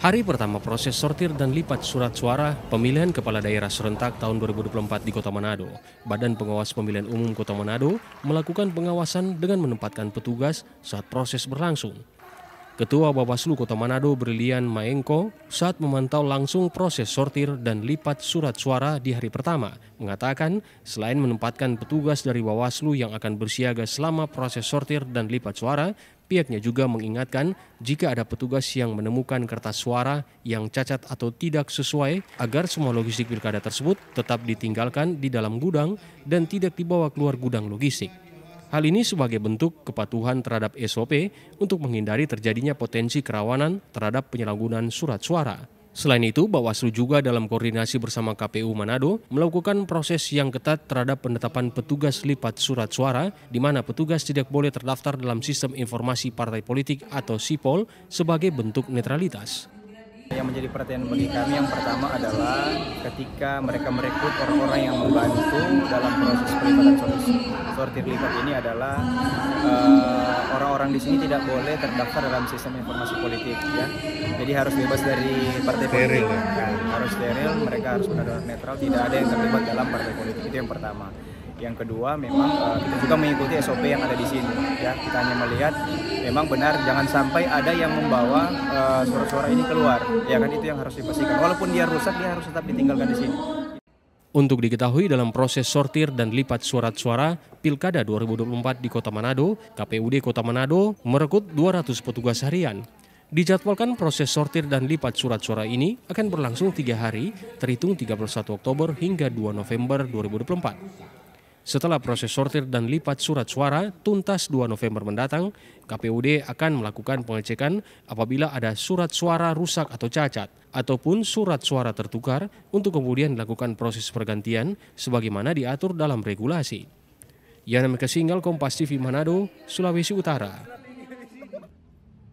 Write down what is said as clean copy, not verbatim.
Hari pertama proses sortir dan lipat surat suara pemilihan kepala daerah serentak tahun 2024 di Kota Manado, Badan Pengawas Pemilihan Umum Kota Manado melakukan pengawasan dengan menempatkan petugas saat proses berlangsung. Ketua Bawaslu Kota Manado Brilian Maengko saat memantau langsung proses sortir dan lipat surat suara di hari pertama mengatakan selain menempatkan petugas dari Bawaslu yang akan bersiaga selama proses sortir dan lipat suara, pihaknya juga mengingatkan jika ada petugas yang menemukan kertas suara yang cacat atau tidak sesuai agar semua logistik pilkada tersebut tetap ditinggalkan di dalam gudang dan tidak dibawa keluar gudang logistik. Hal ini sebagai bentuk kepatuhan terhadap SOP untuk menghindari terjadinya potensi kerawanan terhadap penyalahgunaan surat suara. Selain itu, Bawaslu juga dalam koordinasi bersama KPU Manado melakukan proses yang ketat terhadap penetapan petugas lipat surat suara, di mana petugas tidak boleh terdaftar dalam sistem informasi partai politik atau SIPOL sebagai bentuk netralitas. Yang menjadi perhatian bagi kami yang pertama adalah ketika mereka merekrut orang-orang yang membantu dalam proses pelipatan sortir lipat ini adalah orang-orang di sini tidak boleh terdaftar dalam sistem informasi politik, ya. Jadi harus bebas dari partai politik, harus steril, mereka harus benar-benar netral, tidak ada yang terlibat dalam partai politik. Itu yang pertama. Yang kedua, memang kita juga mengikuti SOP yang ada di sini. Ya, kita hanya melihat memang benar jangan sampai ada yang membawa surat-suara ini keluar. Ya kan, itu yang harus dipastikan. Walaupun dia rusak, dia harus tetap ditinggalkan di sini. Untuk diketahui dalam proses sortir dan lipat surat suara Pilkada 2024 di Kota Manado, KPUD Kota Manado merekrut 200 petugas harian. Dijadwalkan proses sortir dan lipat surat suara ini akan berlangsung 3 hari, terhitung 31 Oktober hingga 2 November 2024. Setelah proses sortir dan lipat surat suara tuntas 2 November mendatang, KPUD akan melakukan pengecekan apabila ada surat suara rusak atau cacat, ataupun surat suara tertukar untuk kemudian dilakukan proses pergantian sebagaimana diatur dalam regulasi. Yana Mekasinggal, Kompas TV Manado, Sulawesi Utara.